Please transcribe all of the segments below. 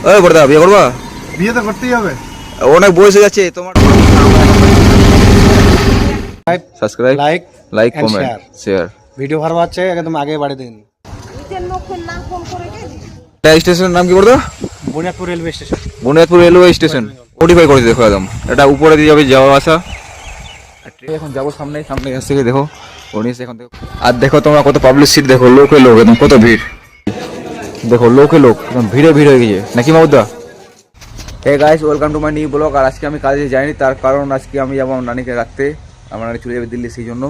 ওই বড়দা বিয়ে করবা? বিয়ে তো করতেই হবে। অনেক বয়স হয়ে যাচ্ছে তোমার। Subscribe, like like, and comment, share. Share. Video ভালো আছে একদম আগে বাড়িয়ে দিন। এটা স্টেশনের নাম কি বড়দা? Buniadpur railway station. Buniadpur railway station modify করে দেখো একদম। এটা উপরে দিয়ে যাবে যাওয়া আসা। এখন যাবো সামনে সামনে কাছ থেকে দেখো উনিশ এখন দেখো। আর দেখো তোমরা কত পাবলিক সিট, দেখো লোকে লোক একদম কত ভিড়, দেখো লোকে লোক একদম ভিড়ে ভিড় হয়ে গেছে নাকি মাউদা? Hey guys, welcome to my new blog. আর আজকে আমি কাজে যাইনি, তার কারণ আজকে আমি যাবো আমার নানিকে রাখতে। আমার নানি চলে যাবে দিল্লি, সেই জন্য।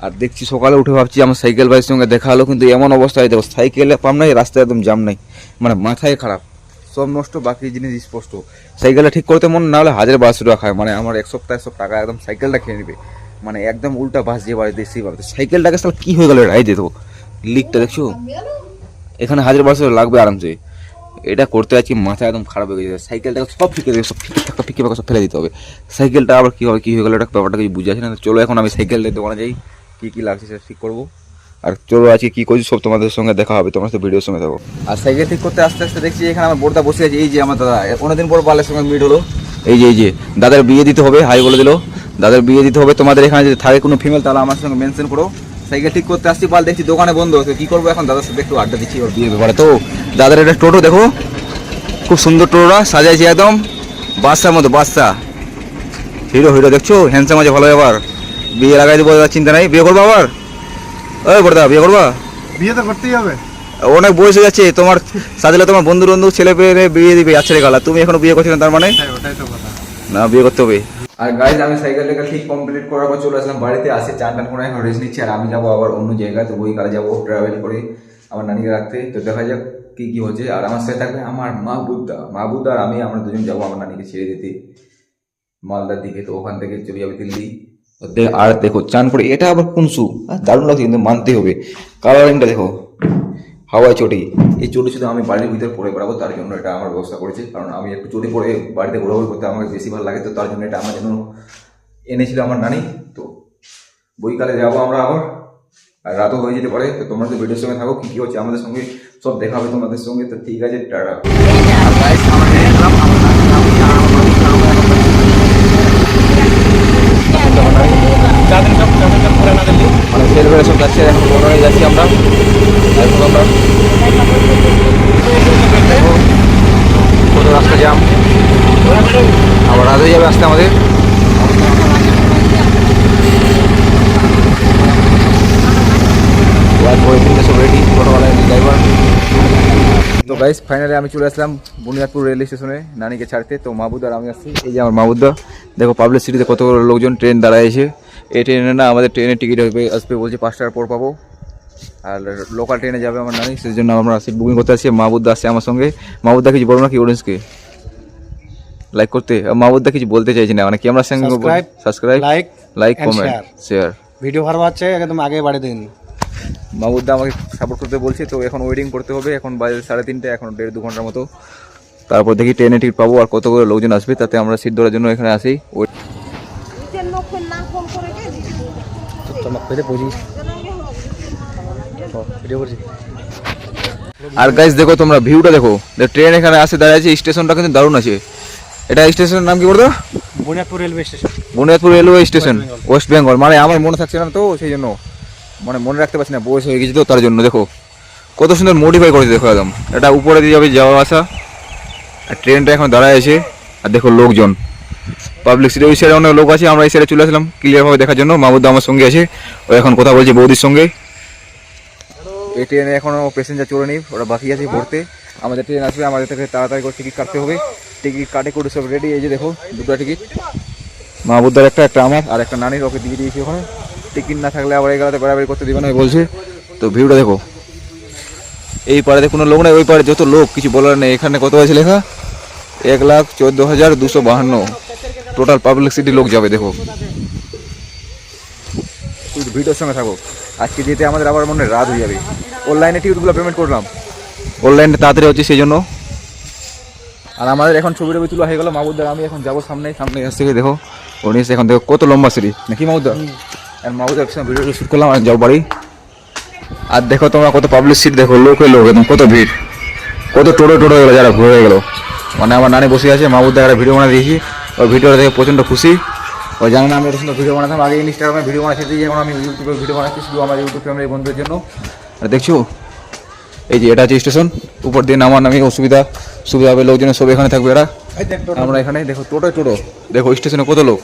আর দেখছি সকালে উঠে ভাবছি আমার সাইকেল ভাইয়ের সঙ্গে দেখা হলো, কিন্তু এমন অবস্থায় দেখো সাইকেলে পাম নাই, রাস্তায় একদম জাম নাই, মানে মাথায় খারাপ, সব নষ্ট, বাকি জিনিস স্পষ্ট। সাইকেলটা ঠিক করতে মন না হলে 1000-1200 টাকা খায়, মানে আমার এক সপ্তাহ টাকা একদম সাইকেলটা খেয়ে নেবে, মানে একদম উল্টা বাস যে বাড়ি দেশি বাড়িতে। সাইকেলটাকে সাল কী হয়ে গেল রাই দিত, লিকটা দেখছো এখানে 1000-1200 লাগবে আরামসে। এটা করতে আজকে মাথা একদম খারাপ হয়ে গেছে। সাইকেলটাকে সব ফিকে দেবে, সব ফিকে সব ফেলে দিতে হবে। সাইকেলটা আবার কী হবে, কী হয়ে গেলো এটা ব্যাপারটা কিছু বুঝে আসে না। চলো এখন আমি সাইকেলের দোকানে যাই, কী লাগছে সেটা ঠিক করবো। আর চলো আজকে কী করছি সব তোমাদের সঙ্গে দেখা হবে, তোমরা তো ভিডিওর সঙ্গে থাকো। আর সাইকেল ঠিক করতে আস্তে আস্তে দেখছি এখানে আমার বোর্ডটা বসে আছে। এই যে আমার দাদা, অনেকদিন পর বালের সঙ্গে মিট হলো। এই যে দাদার বিয়ে দিতে হবে, হাই বলে দিল, দাদার বিয়ে দিতে হবে। তোমাদের এখানে যদি থাকে কোনো ফিমেল তাহলে আমার সঙ্গে মেনশন করো। সাইকেল ঠিক করতে আসছি, বাল দেখছি দোকানে বন্ধ, তো কী করবো এখন, দাদার সাথে একটু আড্ডা দিচ্ছি ওর বিয়ের ব্যাপারে। তো দাদার একটা টোটো দেখো, খুব সুন্দর টোটোটা সাজাইছি একদম বাচ্চার মতো, বাচ্চা হিরো হিরো দেখছো, হ্যান্ডসাম আছে ভালো। এবার বিয়ে লাগাই দেবো, চিন্তা নাই। বিয়ে করবো আবার? ওই বড়দা বিয়ে করবা? বিয়ে তো করতেই হবে। অনেক বয়স হয়ে যাচ্ছে তোমার, সাজলে তোমার বন্ধু বন্ধু ছেলে পেয়ে বিয়ে দিবে, আচ্ছা গালা তুমি এখনো বিয়ে করছো না, তার মানে ওটাই তো কথা। না বিয়ে করতে হবে। আর গাইজ আমি সাইকেল লেখা ঠিক কমপ্লিট করার পর চলে আসলাম বাড়িতে। আসে চান টান করে এখন রেস্ট নিচ্ছি। আর আমি যাবো আবার অন্য জায়গায়, তো ওই কালে যাবো ট্রাভেল করে আমার নানিকে রাখতে। তো দেখা যাক কি কি হচ্ছে। আর আমার সাথে থাকবে আমার মাহবুদা আর আমি, আমরা দুজন যাবো আমার নানিকে ছেড়ে দিতে মালদার দিকে। তো ওখান থেকে চলে যাবে দিল্লি। আর দেখো চান করে, এটা আবার কোন শু, দারুণ লাগছে কিন্তু মানতে হবে। কালারিংটা দেখো, হাওয়ায় চটি। এই চটি শুধু আমি বাড়ির ভিতরে পরে বেড়াবো, তার জন্য এটা আমার ব্যবস্থা করেছে। কারণ আমি একটু চটি পরে বাড়িতে ঘোরাঘুরি করতে আমাকে বেশি ভালো লাগে, তো তার জন্য এটা আমার জন্য এনেছিল আমার নানি। তো বইকালে যাবো আমরা আবার, আর রাতও হয়ে যেতে পারে। তো তোমরা তো ভিডিওর সঙ্গে থাকো, কী কী হচ্ছে আমাদের সঙ্গে সব দেখা হবে তোমাদের সঙ্গে। তো ঠিক আছে, টাটা। মানে সেলভের সব যাচ্ছে, এখন বড় যাচ্ছি আমরা। কত রাস্তা জ্যাম, আবার রাত হয়ে যাবে আসতে আমাদের। সব রেডি, ছোটোবেলায় ড্রাইভার। তো গাইস ফাইনালি আমি চলে আসলাম বুনিয়াদপুর রেল স্টেশনে নানিকে ছাড়তে। তো মাহবুদ আর আমি আসছি। এই যে আমার মাহবুদা, দেখো পাবলিক সিটিতে কত লোকজন, ট্রেন দাঁড়াইছে। এই ট্রেনে না আমাদের ট্রেনের টিকিট আসবে বলছে 5 টাকার পর পাবো। আর লোকাল ট্রেনে যাবে আমার নানি, সেই জন্য আমরা সিট বুকিং করতে আসছি। মাহবুদা আসছে আমার সঙ্গে। মাহবুদা কিছু বলবো নাকি অডিয়েন্সকে লাইক করতে? মাহবুদা কিছু বলতে চাইছি না, মানে কি আমরা সঙ্গে subscribe, like, comment, share. Video ভালো আছে একদম আগে বাড়িয়ে দিন। মাহবুদা আমাকে সাপোর্ট করতে বলছে। তো এখন ওয়েটিং করতে হবে, এখন বাজে 3:30, এখন 1.5-2 ঘন্টার মতো। তারপর দেখি ট্রেনে টিকিট পাবো আর কতগুলো লোকজন আসবে, তাতে আমরা সিট ধরার জন্য এখানে আসি। আর গাইস দেখো তোমরা ভিউটা দেখো, ট্রেন এখানে আসে দাঁড়িয়েছে, স্টেশনটা কিন্তু দারুণ আছে। এটা স্টেশনের নাম কি বলতো? Buniadpur railway station. Buniadpur railway station, West Bengal. মানে আমার মনে থাকছে না তো, সেই জন্য মানে মনে রাখতে পারছি না, বয়স হয়ে গেছে তো তার জন্য। দেখো কত সুন্দর মডিফাই করেছে, দেখো একদম। এটা উপরে দিয়ে যাবে যাওয়া আসা। আর ট্রেনটা এখন দাঁড়ায় আছে। আর দেখো লোকজন, পাবলিক সিটে ওই সাইডে অনেক লোক আছে, আমরা এই সাইডে চলে আসলাম ক্লিয়ারভাবে দেখার জন্য। মাহবুদা আমার সঙ্গে আছে, ও এখন কথা বলছে বৌদির সঙ্গে। এই ট্রেনে এখনও প্যাসেঞ্জার চলে নেই, ওরা বাকি আছে ভরতে। আমাদের ট্রেন আসবে, আমাদের থেকে তাড়াতাড়ি করে টিকিট কাটতে হবে। টিকিট কাটে করে সব রেডি। এই যে দেখো দুটো টিকিট, মাহবুদার একটা আমার, আর একটা নানির, ওকে দিয়ে দিয়েছি ওখানে। টিকিট না থাকলে আবার এগারাতে বেড়াবেড়ি করতে দিবে না বলছে। তো ভিউটা দেখো, এই পাড়াতে কোনো লোক নেই, ওই পাড়ে যত লোক, কিছু বলার নেই। এখানে কত আছে লেখা, 1,14,252 টোটাল পাবলিক সিটি লোক যাবে। দেখো ভিডিওর সঙ্গে থাকো। আজকে যেতে আমাদের আবার মনে রাত হয়ে যাবে। অনলাইনে টিকিটগুলো পেমেন্ট করলাম, অনলাইনে তাড়াতাড়ি হচ্ছে সেই জন্য। আর আমাদের এখন ছবি টবি তোলা হয়ে গেলো। মাহবুদার আমি এখন যাবো সামনে কাছ থেকে। দেখো উনিশ, এখন দেখো কত লম্বা সিঁড়ি নাকি মাহবুদা। আর মাহবুদার ভিডিও শ্যুট করলাম আর যাও বাড়ি। আর দেখো তোমরা কত পাবলিক সিট, দেখো লোকে লোক একদম কত ভিড়, কত টোটো হয়ে গেলো, যারা ঘুরে গেলো। মানে আমার নানি বসে আছে, মাহবুব দাকে ভিডিও বানা দিয়েছি, ওই ভিডিওটা দেখে প্রচণ্ড খুশি। ওই জানে না আমি এত সুন্দর ভিডিও বানাতাম, আগে ইনস্টাগ্রামে ভিডিও বানাচ্ছি, এখন আমি ইউটিউবে ভিডিও বানাচ্ছি শুধু আমার ইউটিউব ফ্যামিলির বন্ধুদের জন্য। আর দেখছো এই যে এটা হচ্ছে স্টেশন, উপর দিয়ে নামার নামে সুবিধা হবে, লোকজনের সব এখানে থাকবে এরা। আমরা এখানে দেখো টোটো দেখো স্টেশনে কত লোক,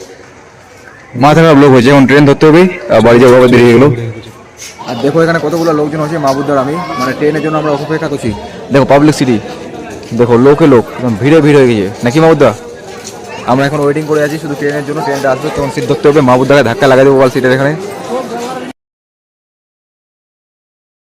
মাথা খারাপ লোক হয়েছে, এখন ট্রেন ধরতে হবে আর বাড়ি যাবো আবার দেরি হয়ে গেলো। আর দেখো এখানে কতগুলো লোকজন আছে, মাহবুবদার আমি মানে ট্রেনের জন্য আমরা অপেক্ষা করছি। দেখো পাবলিক সিটি, দেখো লোক একদম ভিড়ে হয়ে গেছে নাকি মাহবুবদা? আমরা এখন ওয়েটিং করে আছি শুধু ট্রেনের জন্য, ট্রেনটা আসবে তখন সিট ধরতে হবে, মাহবুবদাকে ধাক্কা লাগাই দেবো বল সিটের এখানে।